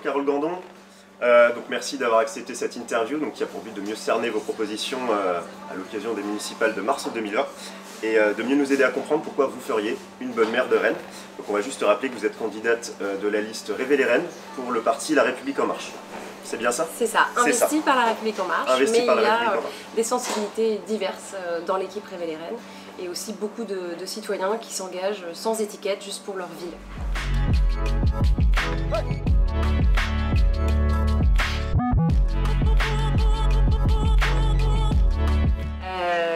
Carole Gandon. Donc merci d'avoir accepté cette interview qui a pour but de mieux cerner vos propositions à l'occasion des municipales de mars 2020 et de mieux nous aider à comprendre pourquoi vous feriez une bonne maire de Rennes. Donc on va juste rappeler que vous êtes candidate de la liste Révéler Rennes pour le parti La République En Marche. C'est bien ça? C'est ça, investi par La République En Marche, Investi mais par la il y a République En Marche. des sensibilités diverses dans l'équipe Révéler Rennes et aussi beaucoup de citoyens qui s'engagent sans étiquette juste pour leur ville.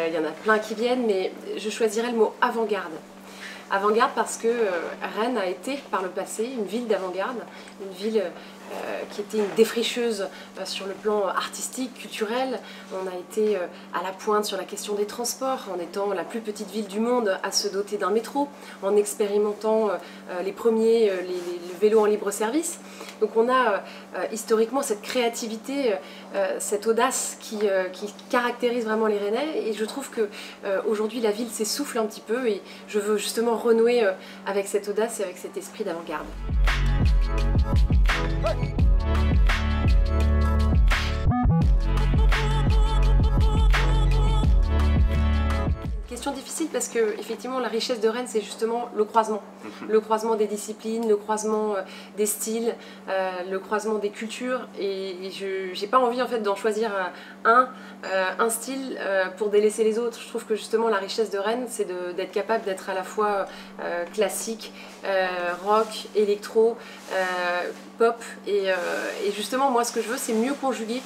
Il y en a plein qui viennent, mais je choisirais le mot avant-garde. Avant-garde parce que Rennes a été par le passé une ville d'avant-garde, une ville qui était une défricheuse sur le plan artistique, culturel. On a été à la pointe sur la question des transports, en étant la plus petite ville du monde à se doter d'un métro, en expérimentant les premiers les vélos en libre service. Donc on a historiquement cette créativité, cette audace qui caractérise vraiment les Rennais, et je trouve que aujourd'hui la ville s'essouffle un petit peu et je veux justement renouer avec cette audace et avec cet esprit d'avant-garde. Question difficile parce que effectivement la richesse de Rennes c'est justement le croisement des disciplines, le croisement des styles, le croisement des cultures, et je n'ai pas envie en fait d'en choisir un style pour délaisser les autres. Je trouve que justement la richesse de Rennes c'est d'être capable d'être à la fois classique, rock, électro, pop, et justement moi ce que je veux c'est mieux conjuguer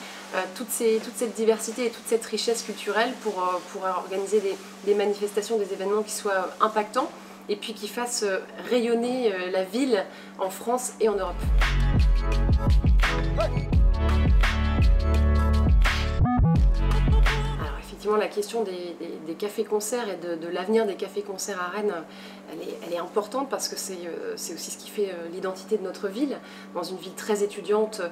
toute cette diversité et toute cette richesse culturelle pour organiser des manifestations, des événements qui soient impactants et puis qui fassent rayonner la ville en France et en Europe. Alors effectivement la question des cafés-concerts et de l'avenir des cafés-concerts à Rennes, elle est importante parce que c'est aussi ce qui fait l'identité de notre ville. Dans une ville très étudiante,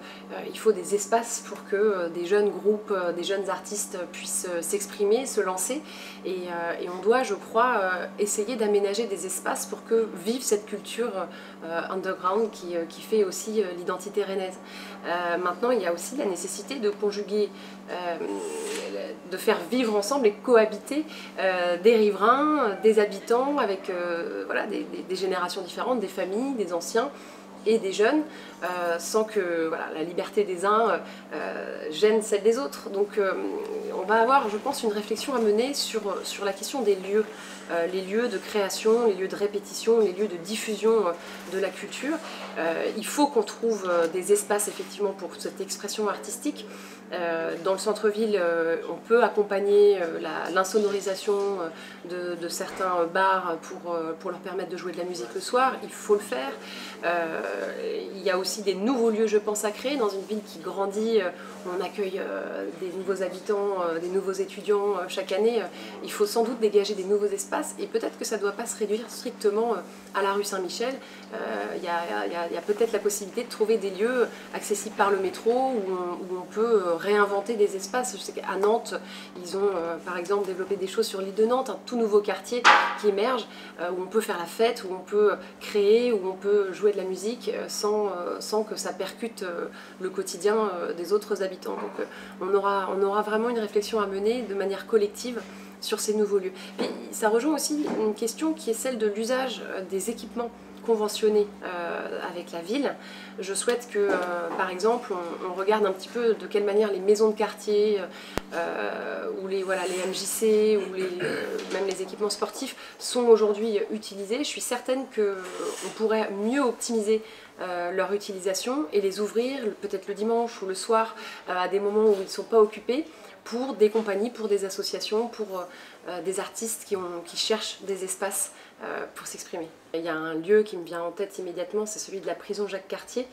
il faut des espaces pour que des jeunes groupes, des jeunes artistes puissent s'exprimer, se lancer. Et on doit, je crois, essayer d'aménager des espaces pour que vive cette culture underground qui fait aussi l'identité rennaise. Maintenant, il y a aussi la nécessité de conjuguer, de faire vivre ensemble et cohabiter des riverains, des habitants avec voilà, des générations différentes, des familles, des anciens et des jeunes, sans que voilà, la liberté des uns gêne celle des autres. Donc on va avoir, je pense, une réflexion à mener sur la question des lieux, les lieux de création, les lieux de répétition, les lieux de diffusion de la culture. Il faut qu'on trouve des espaces effectivement pour cette expression artistique. Dans le centre-ville, on peut accompagner l'insonorisation de certains bars pour leur permettre de jouer de la musique le soir, il faut le faire. Il y a aussi des nouveaux lieux, je pense, à créer. Dans une ville qui grandit, on accueille des nouveaux habitants, des nouveaux étudiants chaque année. Il faut sans doute dégager des nouveaux espaces, et peut-être que ça ne doit pas se réduire strictement à la rue Saint-Michel. Il y a peut-être la possibilité de trouver des lieux accessibles par le métro où on peut réinventer des espaces. Je sais qu'à Nantes, ils ont par exemple développé des choses sur l'île de Nantes, un tout nouveau quartier qui émerge, où on peut faire la fête, où on peut créer, où on peut jouer de la musique sans que ça percute le quotidien des autres habitants. Donc on aura vraiment une réflexion à mener de manière collective sur ces nouveaux lieux. Puis, ça rejoint aussi une question qui est celle de l'usage des équipements conventionnés avec la ville. Je souhaite que, par exemple, on regarde un petit peu de quelle manière les maisons de quartier ou les MJC ou même les équipements sportifs sont aujourd'hui utilisés. Je suis certaine qu'on pourrait mieux optimiser leur utilisation et les ouvrir peut-être le dimanche ou le soir à des moments où ils ne sont pas occupés, pour des compagnies, pour des associations, pour des artistes qui cherchent des espaces pour s'exprimer. Il y a un lieu qui me vient en tête immédiatement, c'est celui de la prison Jacques-Cartier,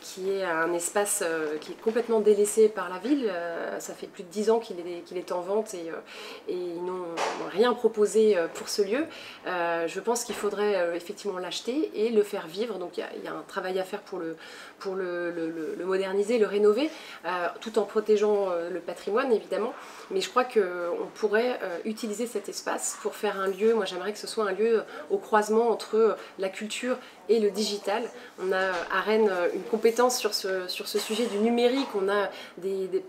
qui est un espace qui est complètement délaissé par la ville. Ça fait plus de 10 ans qu'il est en vente et ils n'ont rien proposé pour ce lieu. Je pense qu'il faudrait effectivement l'acheter et le faire vivre. Donc il y a un travail à faire pour le moderniser, le rénover, tout en protégeant le patrimoine évidemment. Mais je crois qu'on pourrait utiliser cet espace pour faire un lieu. Moi j'aimerais que ce soit un lieu au croisement entre la culture et le digital. On a à Rennes une compétence sur ce sujet du numérique. On a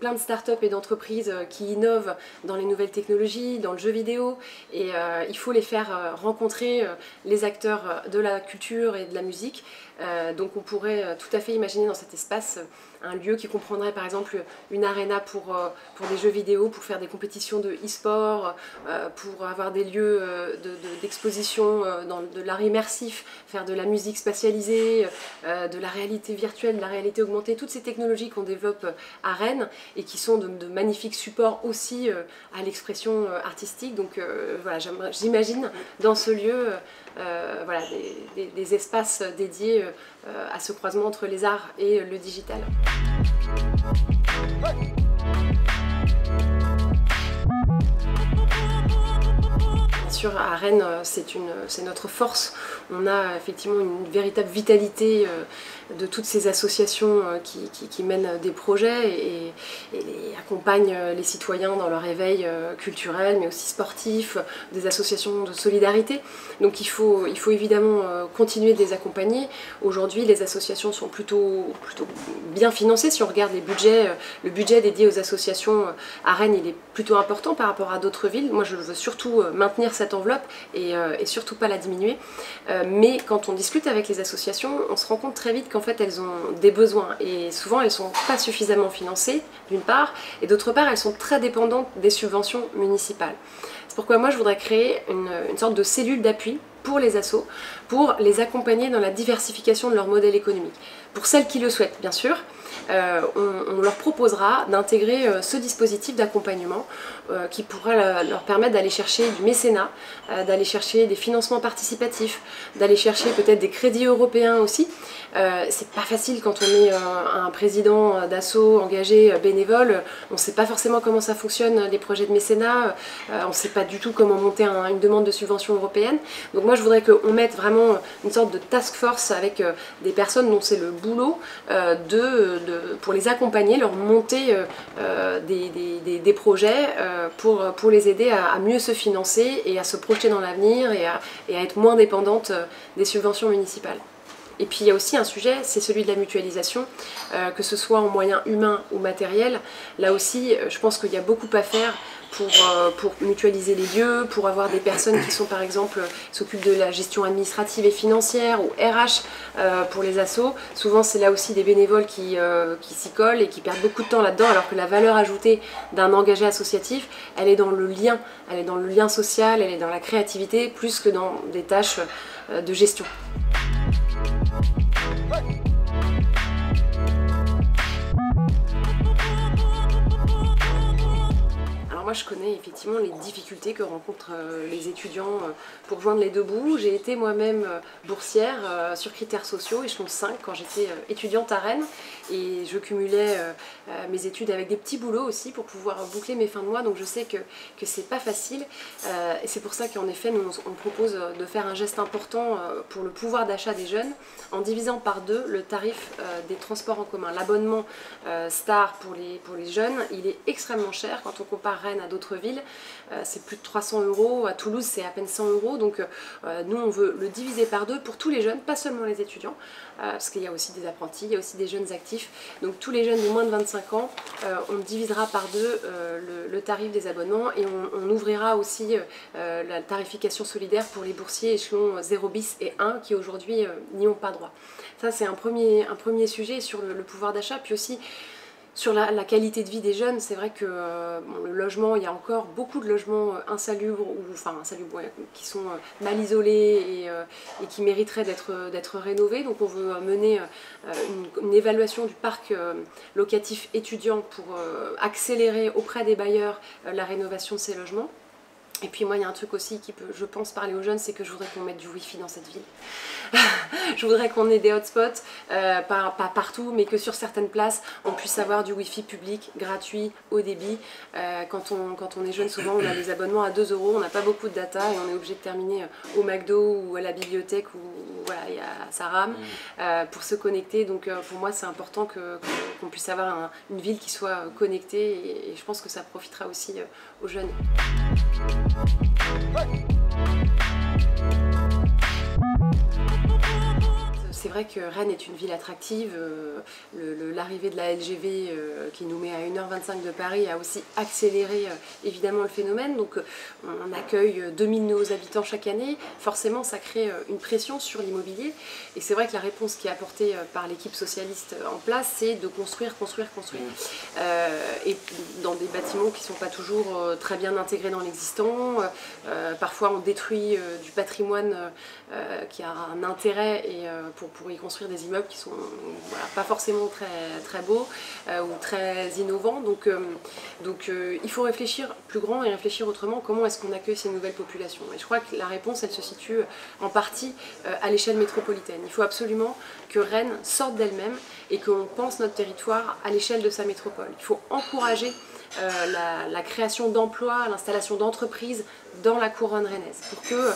plein de startups et d'entreprises qui innovent dans les nouvelles technologies, dans le jeu vidéo, et il faut les faire rencontrer les acteurs de la culture et de la musique. Donc on pourrait tout à fait imaginer dans cet espace un lieu qui comprendrait par exemple une arena pour des jeux vidéo, pour faire des compétitions de e-sport, pour avoir des lieux d'exposition de l'art immersif, faire de la musique spatialisée, de la réalité virtuelle, de la réalité augmentée, toutes ces technologies qu'on développe à Rennes et qui sont de magnifiques supports aussi à l'expression artistique. Donc voilà, j'imagine dans ce lieu voilà, des espaces dédiés à ce croisement entre les arts et le digital. Bien sûr, à Rennes, c'est notre force. On a effectivement une véritable vitalité de toutes ces associations qui mènent des projets et accompagnent les citoyens dans leur éveil culturel, mais aussi sportif, des associations de solidarité. Donc il faut évidemment continuer de les accompagner. Aujourd'hui, les associations sont plutôt bien financées. Si on regarde les budgets, le budget dédié aux associations à Rennes, il est plutôt important par rapport à d'autres villes. Moi, je veux surtout maintenir cette enveloppe et surtout pas la diminuer. Mais quand on discute avec les associations, on se rend compte très vite qu'en fait elles ont des besoins et souvent elles sont pas suffisamment financées d'une part et d'autre part elles sont très dépendantes des subventions municipales. C'est pourquoi moi je voudrais créer une sorte de cellule d'appui pour les assos, pour les accompagner dans la diversification de leur modèle économique. Pour celles qui le souhaitent bien sûr, on leur proposera d'intégrer ce dispositif d'accompagnement qui pourra leur permettre d'aller chercher du mécénat, d'aller chercher des financements participatifs, d'aller chercher peut-être des crédits européens aussi. C'est pas facile quand on est un président d'asso engagé bénévole, on ne sait pas forcément comment ça fonctionne les projets de mécénat, on ne sait pas du tout comment monter une demande de subvention européenne. Donc moi je voudrais qu'on mette vraiment une sorte de task force avec des personnes dont c'est le boulot pour les accompagner, leur monter des projets pour les aider à mieux se financer et à se projeter dans l'avenir et à être moins dépendante des subventions municipales. Et puis il y a aussi un sujet, c'est celui de la mutualisation, que ce soit en moyens humains ou matériels. Là aussi, je pense qu'il y a beaucoup à faire pour mutualiser les lieux, pour avoir des personnes qui sont par exemple s'occupent de la gestion administrative et financière ou RH pour les assos. Souvent c'est là aussi des bénévoles qui s'y collent et qui perdent beaucoup de temps là-dedans alors que la valeur ajoutée d'un engagé associatif, elle est dans le lien, elle est dans le lien social, elle est dans la créativité plus que dans des tâches de gestion. Moi je connais effectivement les difficultés que rencontrent les étudiants pour joindre les deux bouts. J'ai été moi-même boursière sur critères sociaux, échelon 5, quand j'étais étudiante à Rennes et je cumulais mes études avec des petits boulots aussi pour pouvoir boucler mes fins de mois, donc je sais que c'est pas facile et c'est pour ça qu'en effet nous on propose de faire un geste important pour le pouvoir d'achat des jeunes en divisant par 2 le tarif des transports en commun. L'abonnement Star pour les jeunes, il est extrêmement cher quand on compare Rennes à d'autres villes, c'est plus de 300 €, à Toulouse c'est à peine 100 €, donc nous on veut le diviser par 2 pour tous les jeunes, pas seulement les étudiants, parce qu'il y a aussi des apprentis, il y a aussi des jeunes actifs, donc tous les jeunes de moins de 25 ans, on divisera par 2 le tarif des abonnements et on ouvrira aussi la tarification solidaire pour les boursiers échelon 0 bis et 1 qui aujourd'hui n'y ont pas droit. Ça c'est un premier sujet sur le pouvoir d'achat, puis aussi sur la qualité de vie des jeunes. C'est vrai que le logement, il y a encore beaucoup de logements insalubres, qui sont mal isolés et qui mériteraient d'être rénovés. Donc on veut mener une évaluation du parc locatif étudiant pour accélérer auprès des bailleurs la rénovation de ces logements. Et puis moi il y a un truc aussi qui peut, je pense, parler aux jeunes, c'est que je voudrais qu'on mette du wifi dans cette ville. Je voudrais qu'on ait des hotspots, pas partout, mais que sur certaines places on puisse avoir du wifi public, gratuit, haut débit. Quand on est jeune, souvent on a des abonnements à 2 €, on n'a pas beaucoup de data et on est obligé de terminer au McDo ou à la bibliothèque ou voilà, ça rame pour se connecter. Donc pour moi c'est important qu'on puisse avoir une ville qui soit connectée et je pense que ça profitera aussi aux jeunes. Hey! c'est vrai que Rennes est une ville attractive. L'arrivée de la LGV qui nous met à 1h25 de Paris a aussi accéléré évidemment le phénomène. Donc on accueille 2000 nouveaux habitants chaque année. Forcément, ça crée une pression sur l'immobilier. Et c'est vrai que la réponse qui est apportée par l'équipe socialiste en place, c'est de construire, construire, construire. Et dans des bâtiments qui ne sont pas toujours très bien intégrés dans l'existant. Parfois, on détruit du patrimoine qui a un intérêt pour y construire des immeubles qui sont pas forcément très beaux ou très innovants. Donc il faut réfléchir plus grand et réfléchir autrement comment est-ce qu'on accueille ces nouvelles populations. Et je crois que la réponse, elle se situe en partie à l'échelle métropolitaine. Il faut absolument que Rennes sorte d'elle-même et qu'on pense notre territoire à l'échelle de sa métropole. Il faut encourager la création d'emplois, l'installation d'entreprises dans la couronne rennaise pour que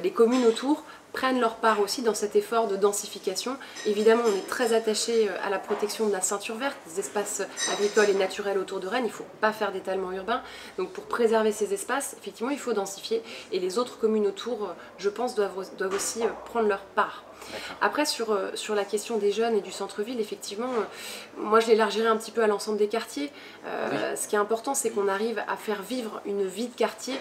les communes autour prennent leur part aussi dans cet effort de densification. Évidemment, on est très attaché à la protection de la ceinture verte, des espaces agricoles et naturels autour de Rennes. Il ne faut pas faire d'étalement urbain. Donc pour préserver ces espaces, effectivement, il faut densifier. Et les autres communes autour, je pense, doivent aussi prendre leur part. Après, sur la question des jeunes et du centre-ville, effectivement, moi je l'élargirais un petit peu à l'ensemble des quartiers. Ce qui est important, c'est qu'on arrive à faire vivre une vie de quartier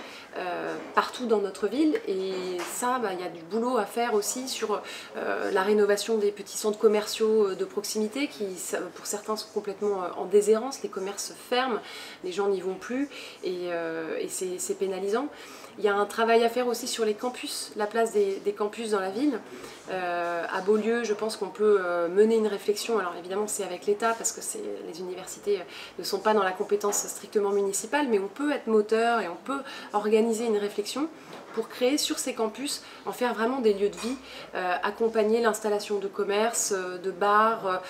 partout dans notre ville. Et ça, il y a du boulot à faire aussi sur la rénovation des petits centres commerciaux de proximité qui, pour certains, sont complètement en déshérence. Les commerces ferment, les gens n'y vont plus et c'est pénalisant. Il y a un travail à faire aussi sur les campus, la place des campus dans la ville. À Beaulieu, je pense qu'on peut mener une réflexion. Alors évidemment, c'est avec l'État parce que les universités ne sont pas dans la compétence strictement municipale, mais on peut être moteur et on peut organiser une réflexion pour créer sur ces campus, en faire vraiment des lieux de vie, accompagner l'installation de commerces, de bars,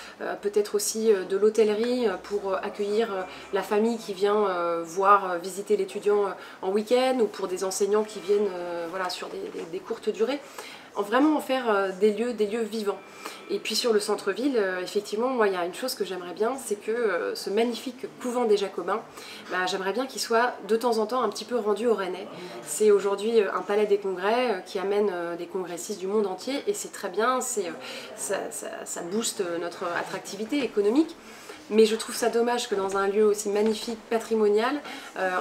peut-être aussi de l'hôtellerie pour accueillir la famille qui vient visiter l'étudiant en week-end ou pour des enseignants qui viennent sur des courtes durées. Vraiment en faire des lieux vivants. Et puis sur le centre-ville, effectivement, moi il y a une chose que j'aimerais bien, c'est que ce magnifique couvent des Jacobins, j'aimerais bien qu'il soit de temps en temps un petit peu rendu aux Rennais. C'est aujourd'hui un palais des congrès qui amène des congressistes du monde entier et c'est très bien, ça booste notre attractivité économique. Mais je trouve ça dommage que dans un lieu aussi magnifique, patrimonial,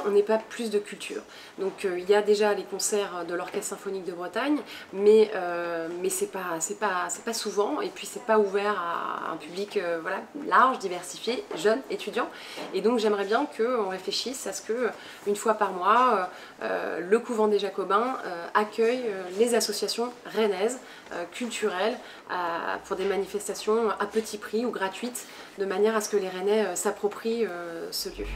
on n'ait pas plus de culture. Donc il y a déjà les concerts de l'Orchestre Symphonique de Bretagne, mais c'est pas souvent, et puis c'est pas ouvert à un public large, diversifié, jeune, étudiant. Et donc j'aimerais bien qu'on réfléchisse à ce que, une fois par mois, le couvent des Jacobins accueille les associations rennaises, culturelles, pour des manifestations à petit prix ou gratuites, de manière à ce que les Rennais s'approprient ce lieu.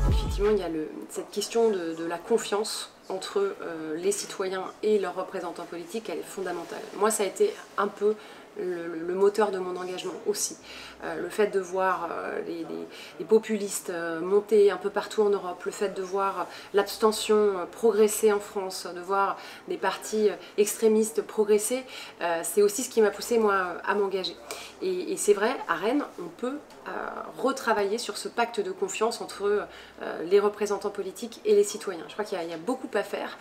Effectivement, il y a cette question de la confiance entre les citoyens et leurs représentants politiques, elle est fondamentale. Moi, ça a été un peu le moteur de mon engagement aussi. Le fait de voir les populistes monter un peu partout en Europe, le fait de voir l'abstention progresser en France, de voir des partis extrémistes progresser, c'est aussi ce qui m'a poussé moi à m'engager. Et c'est vrai, à Rennes, on peut retravailler sur ce pacte de confiance entre les représentants politiques et les citoyens. Je crois qu'il y a beaucoup à faire.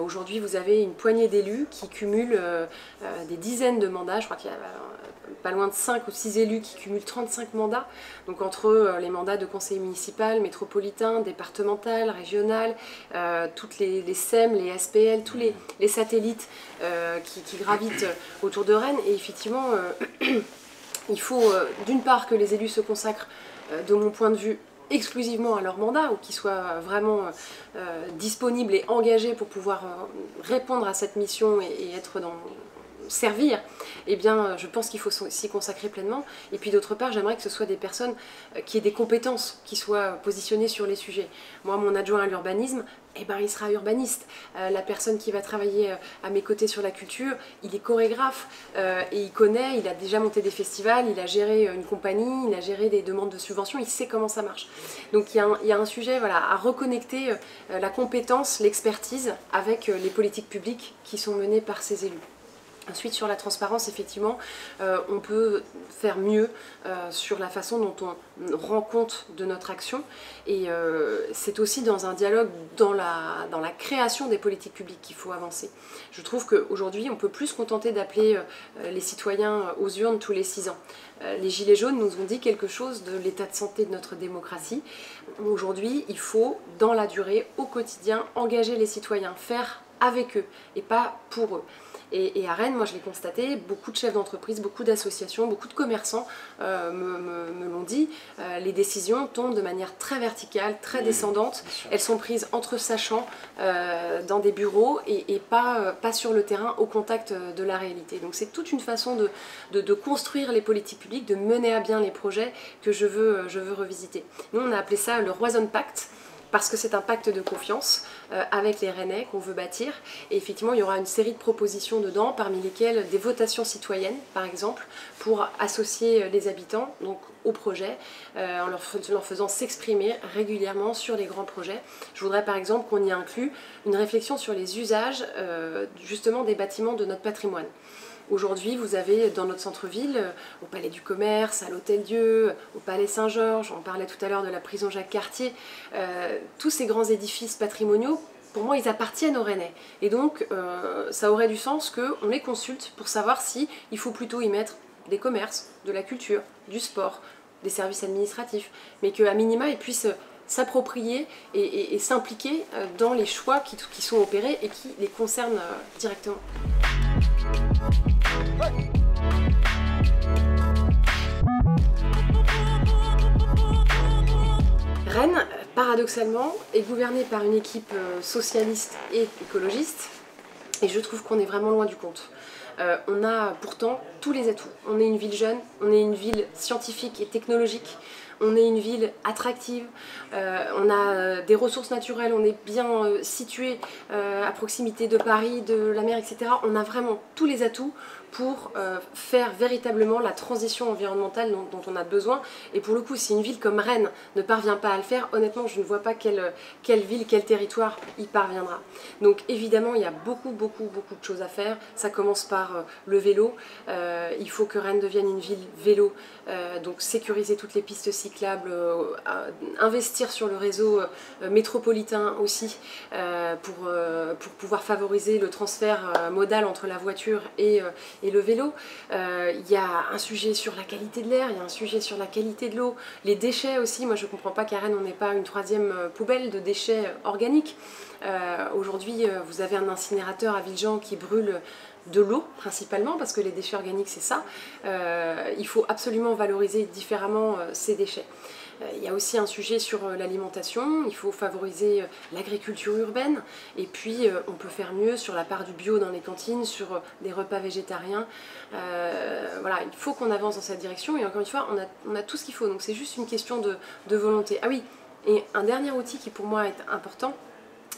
Aujourd'hui, vous avez une poignée d'élus qui cumulent des dizaines de mandats. Je crois qu'il y a pas loin de 5 ou 6 élus qui cumulent 35 mandats. Donc entre les mandats de conseiller municipal, métropolitain, départemental, régional, toutes les SEM, les SPL, tous les satellites qui gravitent autour de Rennes. Et effectivement, il faut d'une part que les élus se consacrent, de mon point de vue, exclusivement à leur mandat ou qu'ils soient vraiment disponibles et engagés pour pouvoir répondre à cette mission et être servir, eh bien je pense qu'il faut s'y consacrer pleinement. Et puis d'autre part, j'aimerais que ce soit des personnes qui aient des compétences, qui soient positionnées sur les sujets. Moi, mon adjoint à l'urbanisme, il sera urbaniste. La personne qui va travailler à mes côtés sur la culture, il est chorégraphe et il connaît, il a déjà monté des festivals, il a géré une compagnie, il a géré des demandes de subventions, il sait comment ça marche. Donc il y a un sujet à reconnecter la compétence, l'expertise avec les politiques publiques qui sont menées par ces élus. Ensuite, sur la transparence, effectivement, on peut faire mieux sur la façon dont on rend compte de notre action. Et c'est aussi dans un dialogue, dans la création des politiques publiques qu'il faut avancer. Je trouve qu'aujourd'hui, on peut plus se contenter d'appeler les citoyens aux urnes tous les 6 ans. Les Gilets jaunes nous ont dit quelque chose de l'état de santé de notre démocratie. Aujourd'hui, il faut, dans la durée, au quotidien, engager les citoyens, faire avec eux et pas pour eux. Et à Rennes, moi je l'ai constaté, beaucoup de chefs d'entreprise, beaucoup d'associations, beaucoup de commerçants me l'ont dit, les décisions tombent de manière très verticale, très descendante, elles sont prises entre sachants dans des bureaux et pas sur le terrain, au contact de la réalité. Donc c'est toute une façon de construire les politiques publiques, de mener à bien les projets que je veux revisiter. Nous on a appelé ça le Roison Pacte, parce que c'est un pacte de confiance avec les Rennais qu'on veut bâtir. Et effectivement, il y aura une série de propositions dedans, parmi lesquelles des votations citoyennes, par exemple, pour associer les habitants donc, au projet, en leur faisant s'exprimer régulièrement sur les grands projets. Je voudrais par exemple qu'on y inclue une réflexion sur les usages justement des bâtiments de notre patrimoine. Aujourd'hui, vous avez dans notre centre-ville, au Palais du Commerce, à l'Hôtel-Dieu, au Palais Saint-Georges, on parlait tout à l'heure de la prison Jacques-Cartier, tous ces grands édifices patrimoniaux, pour moi, ils appartiennent aux Rennais. Et donc, ça aurait du sens qu'on les consulte pour savoir s'il faut plutôt y mettre des commerces, de la culture, du sport, des services administratifs, mais qu'à minima, ils puissent s'approprier et s'impliquer dans les choix qui sont opérés et qui les concernent directement. Rennes, paradoxalement, est gouvernée par une équipe socialiste et écologiste, et je trouve qu'on est vraiment loin du compte. On a pourtant tous les atouts. On est une ville jeune, on est une ville scientifique et technologique, on est une ville attractive, on a des ressources naturelles, on est bien situé à proximité de Paris, de la mer, etc. On a vraiment tous les atouts pour faire véritablement la transition environnementale dont on a besoin. Et pour le coup, si une ville comme Rennes ne parvient pas à le faire, honnêtement, je ne vois pas quelle ville, quel territoire y parviendra. Donc évidemment, il y a beaucoup de choses à faire. Ça commence par le vélo. Il faut que Rennes devienne une ville vélo, donc sécuriser toutes les pistes cyclables, investir sur le réseau métropolitain aussi, pour pouvoir favoriser le transfert modal entre la voiture et le vélo. Il y a un sujet sur la qualité de l'air, il y a un sujet sur la qualité de l'eau, les déchets aussi. Moi je ne comprends pas qu'à Rennes on n'ait pas une 3e poubelle de déchets organiques. Aujourd'hui vous avez un incinérateur à Villejean qui brûle de l'eau principalement, parce que les déchets organiques c'est ça. Il faut absolument valoriser différemment ces déchets. Il y a aussi un sujet sur l'alimentation, il faut favoriser l'agriculture urbaine, et puis on peut faire mieux sur la part du bio dans les cantines, sur des repas végétariens. Voilà, il faut qu'on avance dans cette direction, et encore une fois, on a tout ce qu'il faut, donc c'est juste une question de volonté. Ah oui, et un dernier outil qui pour moi est important,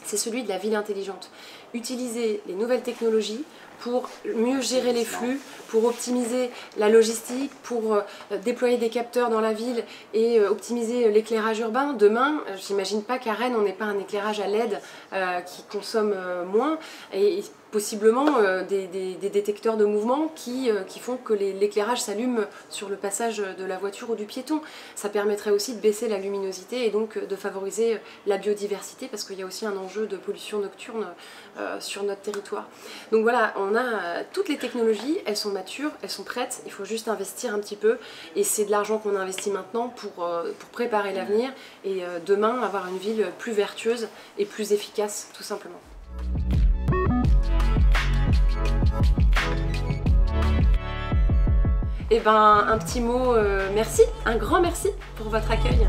c'est celui de la ville intelligente. Utiliser les nouvelles technologies pour mieux gérer les flux, pour optimiser la logistique, pour déployer des capteurs dans la ville et optimiser l'éclairage urbain. Demain, j'imagine pas qu'à Rennes on n'ait pas un éclairage à LED qui consomme moins, et possiblement des détecteurs de mouvement qui font que l'éclairage s'allume sur le passage de la voiture ou du piéton. Ça permettrait aussi de baisser la luminosité et donc de favoriser la biodiversité, parce qu'il y a aussi un enjeu de pollution nocturne sur notre territoire. Donc voilà, on a toutes les technologies, elles sont matures, elles sont prêtes, il faut juste investir un petit peu, et c'est de l'argent qu'on investit maintenant pour préparer l'avenir et demain avoir une ville plus vertueuse et plus efficace, tout simplement. Et ben un petit mot merci, un grand merci pour votre accueil.